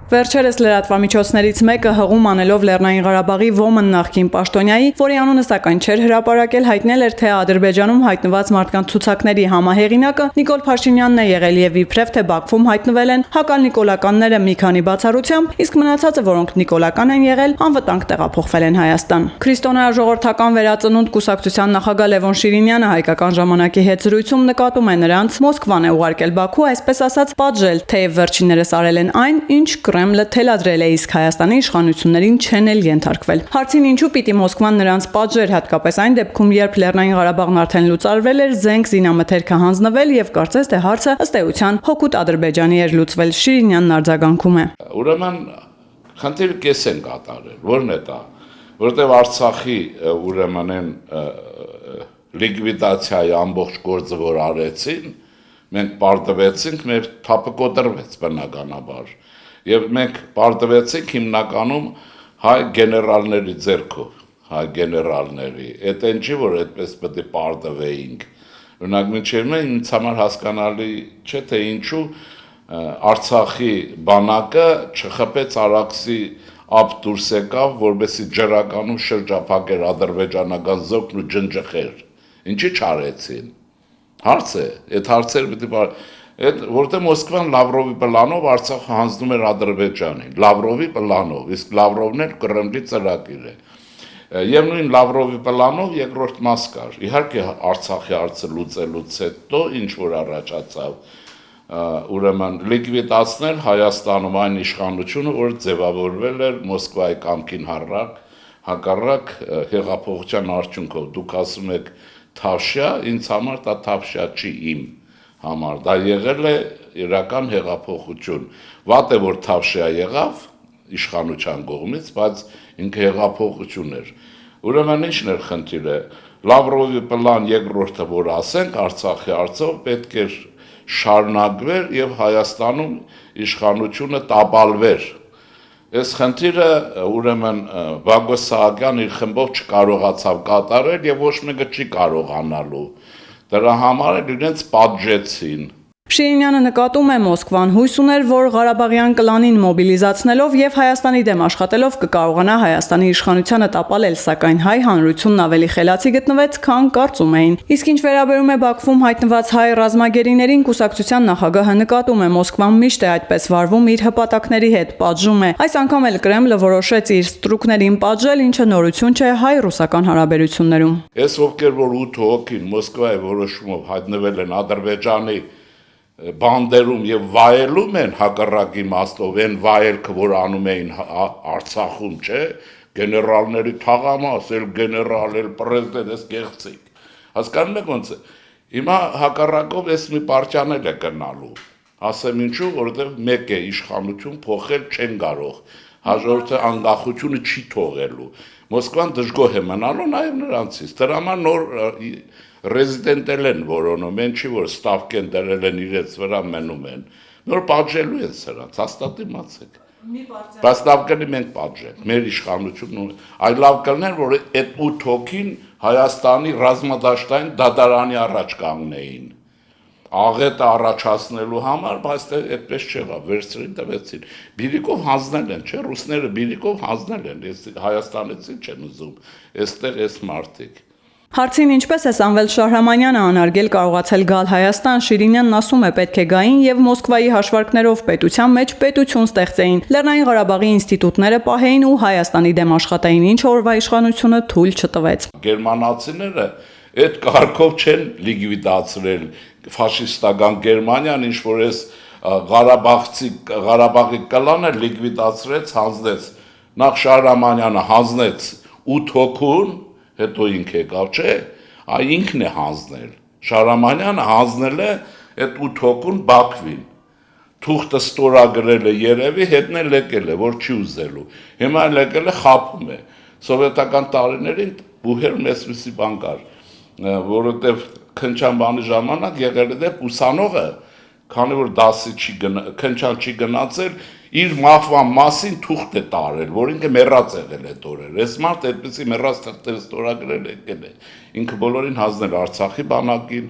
Վերջերս լրատվամիջոցներից մեկը հղում անելով Լեռնային Ղարաբաղի Ոմն նախկին պաշտոնյայի, որի անունը սակայն չէր հրապարակել, հայտնել էր, թե Ադրբեջանում հայտնված մարդկանց ցուցակների համահեղինակը Նիկոլ Փաշինյանն է եղել եւ իբրև թե Բաքվում հայտնվել են հակալնիկոլականները մի քանի բացառությամբ, իսկ մնացածը, որոնք նիկոլական են եղել, անվտանգ տեղափոխվել են Հայաստան։ Քրիստոնեաժողովրդական վերածնունդ կուսակցության նախագահ Լևոն Շիրինյանը Հայկական ժամանակի հետ զրույցում նկատում է նրանց Մոսկվան է ուղարկել Բաքու, այսպես ասած, պատժել, թեև վերջիններս արել են այն, ինչ Կրեմլը թելադրել է, իսկ Հայաստանի իշխանություններին չեն էլ ենթարկվել։ Հարցին ինչու պիտի Մոսկվան նրանց պատժեր, հատկապես այն դեպքում, երբ Լեռնային Ղարաբաղն արդեն լուծարվել էր, զենք զինամթերքը հանձնվել եւ կարծես թե հարցը ըստ էության հօգուտ Ադրբեջանի էր լուծվել, Շիրինյանն արձագանքում է։ Ուրեմն խնդիրը կես են կատարել, որն է դա, որտեղ Արցախի ուրեմն են լիկվիդացիայի ամբողջ գործը որ արեցին, մենք պարտվեցինք, մեր թափը կոտրվեց բնականաբար։ Եվ մենք պարտվեցինք հիմնականում հայ գեներալների ձեռքով, հայ գեներալների, այդ այն չի, որ այդպես պետք է պարտվեինք։ Օրինակ մինչև ինձ համար հասկանալի չէ, թե ինչու Արցախի բանակը չխփեց Արաքսի ափ դուրս եկավ, որովհետեւ ջրականում շրջափակեր ադրբեջանական զորքն ու ջնջխեր։ Ինչի չարեցին։ Հարց է, այդ հարցերը պետք է Այդ որտեղ Մոսկվան Լավրովի պլանով Արցախը հանձնում էր Ադրբեջանին, Լավրովի պլանով, իսկ Լավրովն էլ Կրեմլի ծրագիր է։ Եվ նույն Լավրովի պլանով երկրորդ մաս կար։ Իհարկե Արցախի հարցը լուծելուց հետո ինչ որ առաջացավ, ուրեմն լիկվիդացնել Հայաստանում այն իշխանությունը, որ ձևավորվել էր Մոսկվայի կամքին հակառակ հեղափոխության արդյունքով։ Դուք ասում եք Թավշյա, ինձ համար դա Թավշյա չի իմ համար, դա եղել է իրական հեղափոխություն։ Վատ է, որ Թավշյա եղավ իշխանության կողմից, բայց ինքը հեղափոխություն էր։ Ուրեմն ինչն էր խնդիրը։ Լավրովի պլան երկրորդը, որ ասենք Արցախի հարցով պետք էր շարունակվեր եւ Հայաստանում իշխանությունը տապալվեր։ Այս խնդիրը ուրեմն Բագո Սահակյան իր խմբով չկարողացավ կատարել եւ ոչ մեկը չի կարողանալու։ Դրա համար էլ իրենց պատժեցին։ Շիրինյանը նկատում է Մոսկվան հույս ուներ, որ Ղարաբաղյան կլանին մոբիլիզացնելով եւ Հայաստանի դեմ աշխատելով կկարողանա Հայաստանի իշխանությանը տապալել, սակայն հայ հանրությունն ավելի խելացի գտնվեց, քան կարծում էին։ Իսկ ինչ վերաբերում է Բաքվում հայտնված հայ ռազմագերիներին, կուսակցության նախագահը նկատում է Մոսկվան միշտ է այդպես վարվում իր հպատակների հետ, պատժում է։ Այս անգամ էլ Կրեմլը որոշեց իր ստրուկներին պատժել, ինչը նորություն չէ հայ-ռուսական հարաբերություններում։ Այս ովքեր որ 8 հոգին Մոսկվայի որոշումով հայտնվել են Ադրբեջանի բանդերում եւ վայելում են հակառակի իմաստով այն վայելքը, որ անում էին Արցախում, չէ, գեներալների թաղամաս, էլ գեներալ, էլ պրեզիդենտ, էս գեղեցիկ։ Հասկանում եք ոնց է։ Հիմա հակառակով էս մի պարտիանել է գնալու։ Ասեմ ինչու, որովհետեւ մեկ է իշխանություն փոխել չեն կարող։ Հաջորդը անկախությունը չի թողելու։ Մոսկվան դժգոհ է մնալու նաեւ նրանցից։ Դրա համար նոր ռեզիդենտել են որոնում, են չի որ ստավք են դրել են իրենց վրա մնում են։ Նոր պատժելու են սրանց, հաստատ իմացեք։ Բայց լավ կլինի մենք պատժենք, մեր իշխանությունն այլ լավ կլիներ, որ այդ 8 հոգին Հայաստանի ռազմադաշտային դատարանի առաջ կանգնեին։ Աղետը առաջացնելու համար, բայց այդպես չեղավ, վերցրին տվեցին։ Բիրիկով հանձնել են, չէ՞, ռուսները բիրիկով հանձնել են, Հայաստանից չեն ուզում, այստեղ էս մարդիկ։ Հարցին ինչպես է Սամվել Շահրամանյանը անարգել կարողացել գալ Հայաստան, Շիրինյանն ասում է պետք է գային եւ Մոսկվայի հաշվարկներով պետության մեջ պետություն ստեղծեին, Լեռնային Ղարաբաղի ինստիտուտները պահեին ու Հայաստանի դեմ աշխատեին, ինչ օրվա իշխանությունը թույլ չտվեց։ Գերմանացիները այդ կարգով չեն լիկվիդացրել ֆաշիստական Գերմանիան, ինչ որ էս Ղարաբաղի կլանը լիկվիդացրեց, հանձնեց։ Նախ Շահրամանյանը հանձնեց 8 հոգուն, հետո ինքը եկավ, չէ, ինքն է հանձնել։ Շահրամանյանը հանձնել է այդ 8 հոգուն Բաքվին։ Թուղթը ստորագրել է երևի, հետն էլ եկել է, որ չի ուզելու։ Հիմա էլ եկել է խափում է։ Սովետական տարիներին բուհեր մեծմիսի բան կար, որովհետև քնչանբանի ժամանակ եղել է դեպ ուսանողը, քանի որ դասի քնչան չի գնացել, իր մահվան մասին թուղթ է տարել, որ ինքը մեռած եղել է տորել։ Այս մարդ այդպեսի մեռած թղթեր ստորագրել եկել է։ Ինքը բոլորին հանձնել Արցախի բանակին,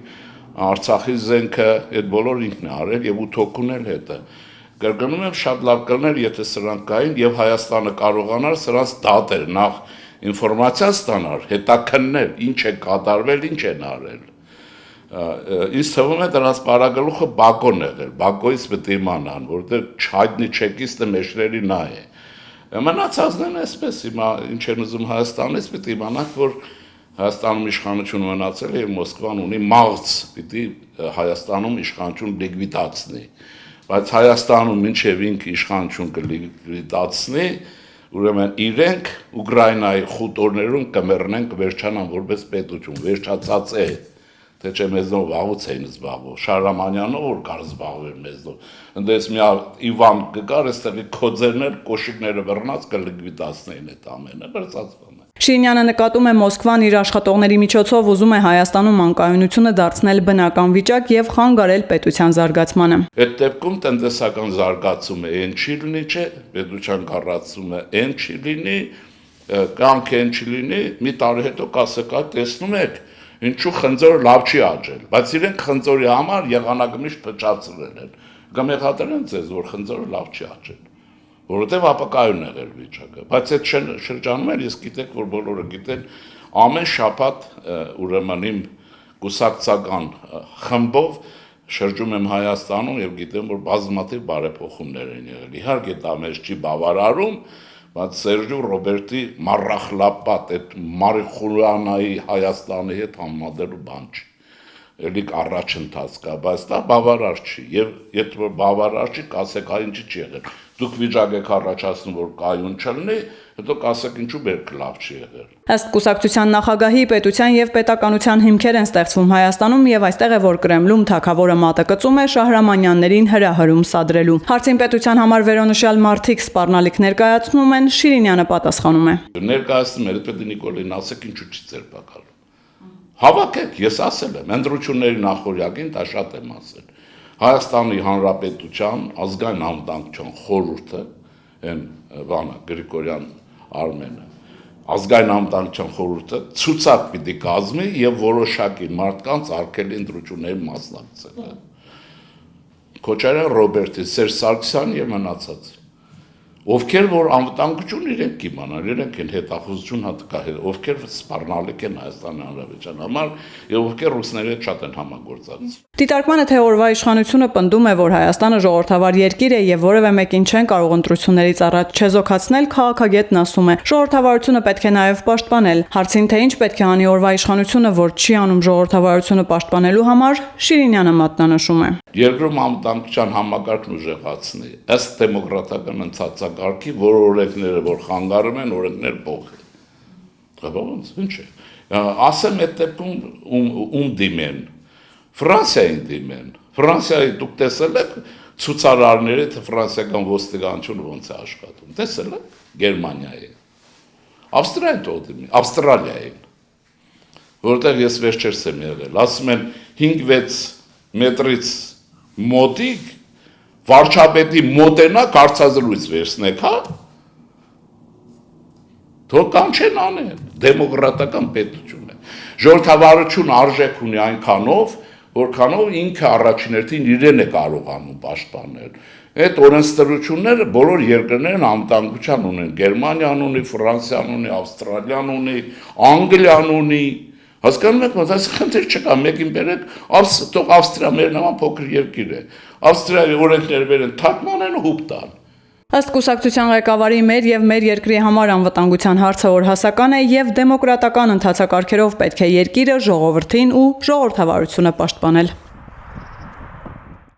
Արցախի զենքը, այդ բոլոր ինքն է արել եւ 8 հոգուն էլ հետը։ Կրկնում եմ, շատ լավ կլներ, եթե սրանք կային եւ Հայաստանը կարողանար սրանց դատել, նախ ինֆորմացիա ստանար, հետաքննել, ինչ է կատարվել, ինչ են արել։ Ինձ թվում է դրանց բարագլուխը Բակոն եղել, Բակոից պետք է իմանան, որտեղ չհայտնի չեկիստը մեջների նա է։ Մնացածն են այսպես, հիմա ինչ են ուզում Հայաստանից, պետք է իմանանք, որ Հայաստանում իշխանություն մնացել է եւ Մոսկվան ունի մաղձ, պիտի Հայաստանում իշխանություն լիկվիդացնի, բայց Հայաստանում ինչեւ ինքը իշխանություն կլիկվիդացնի, ուրեմն իրենք Ուկրաինայի խուտորներում կմեռնեն, կվերջանան որպես պետություն, վերջացած է, թե չէ մեզնով վաղուց էին զբաղվում, Շահրամանյանով որ կար զբաղվել մեզնով, ընդես մի Իվան կգար, այստեղի քոձերներ, կոշիկները բռնած կլիկվիդացնեին այդ ամենը, բրծածվում է։ Շիրինյանը նկատում է Մոսկվան իր աշխատողների միջոցով ուզում է Հայաստանում անկայունությունը դարձնել բնական վիճակ եւ խանգարել պետության զարգացմանը։ Այդ դեպքում տնտեսական զարգացումը այն չի լինի, չէ, պետության կառուցումը այն չի լինի, կանք այն չի լինի, մի տարի հետո կասեք, տեսնում եք, ինչու խնձորը լավ չի աճել, բայց իրենք խնձորի համար եղանակը միշտ փչացրել են։ Կմեղադրեն ձեզ, որ խնձորը լավ չի աճել, որովհետև ապակայուն եղել վիճակը, բայց այդ շրջանում էլ ես գիտեք, որ բոլորը գիտեն, ամեն շաբաթ ուրեմն իմ կուսակցական խմբով շրջում եմ Հայաստանում եւ գիտեմ, որ բազմաթիվ բարեփոխումներ են եղել։ Իհարկե դա մեզ չի բավարարում, բայց Սերժու Ռոբերտի մառախլապատ այդ մարիխուանայի Հայաստանի հետ համեմատելու բան չի։ Էլիկ առաջընթաց կա, բայց դա բավարար չի, եւ եթե որ բավարար չի, կասեք, այ ինչի չի եղել։ Դուք վիճակ եք առաջացնում, որ կայուն չլինի, հետո կասեք ինչու բերք լավ չի եղել։ Ըստ կուսակցության նախագահի, պետության եւ պետականության հիմքեր են ստեղծվում Հայաստանում եւ այստեղ է, որ Կրեմլում թագավորը մատը կծում է Շահրամանյաններին հրահրում սադրելու։ Հարցին պետության համար վերոնշյալ մարդիկ սպառնալիք ներկայացնում են, Շիրինյանը պատասխանում է։ Ներկայացնում էր պետք է Նիկոլին ասեք ինչու չի ձերբակալում։ Հավաքեք, ես ասել եմ, ընտրությունների նախորյակին դա շատ եմ ասել։ Հայաստանի Հանրապետության ազգային անվտանգության խորհուրդը, այն բանը Գրիգորյան Արմենը, ազգային անվտանգության խորհուրդը ցուցակ պիտի կազմի եւ որոշակի մարդկանց արգելի ընտրությունների մասնակցել։ Քոչարյան Ռոբերտի, Սերժ Սարգսյան եւ մնացած։ Ովքեր որ անվտանգություն իրենք կիմանան, իրենք են հետախուզություն հատկահել, ովքեր սպառնալիք են Հայաստանի Հանրապետության համար եւ ովքեր ռուսների հետ շատ են համագործակցում։ Դիտարկմանը թե օրվա իշխանությունը պնդում է, որ Հայաստանը ժողովրդավար երկիր է եւ որևէ մեկին չեն կարող ընտրություններից առաջ չեզոքացնել, քաղաքագետն ասում է. ժողովրդավարությունը պետք է նաեւ պաշտպանել։ Հարցին թե ինչ պետք է անի օրվա իշխանությունը, որ չի անում ժողովրդավարությունը պաշտպանելու համար, Շիրինյանը մատնանշում է. Երկրում անվտանգության համակարգն ուժեղացնի, ըստ դեմոկրատական ընթացակարգի, որ օրենքները որ խանգարում են, օրենքներ փոխեն։ Ոնց, ինչ է։ Ասեմ այդ դեպքում ում դիմեն։ Ֆրանսիային դիմեն։ Ֆրանսիայի դուք տեսել եք ցուցարարները, թե ֆրանսիական ոստիկանությունը ոնց է աշխատում։ Տեսել եք Գերմանիայի։ Ավստրիայի դիմեն, Ավստրալիային։ Որտեղ ես վերջերս եմ եղել, ասում են 5-6 մետրից մոտիկ վարչապետի մոտենա կարծազրույց վերցնեք, հա։ Թող կան չեն անեն, դեմոկրատական պետություն է։ Ժողովրդավարություն արժեք ունի այնքանով, որքանով ինքը առաջին հերթին իրեն է կարողանում պաշտպանել։ Այդ օրենսդրությունները բոլոր երկրներն անվտանգության ունեն, Գերմանիան ունի, Ֆրանսիան ունի, Ավստրալիան ունի, Անգլիան ունի։ Հասկանում եք, ոնց այս խնդիր չկա, մեկին բերեք, թող Ավստրիա մեր նման փոքր երկիր է։ Ավստրիայի օրենքները բերեն, թարգմանեն ու հուպ տան։ Ըստ կուսակցության ղեկավարի մեր եւ մեր երկրի համար անվտանգության հարցը օրհասական է եւ դեմոկրատական ընթացակարգերով պետք է երկիրը, ժողովրդին ու ժողովրդավարությունը պաշտպանել։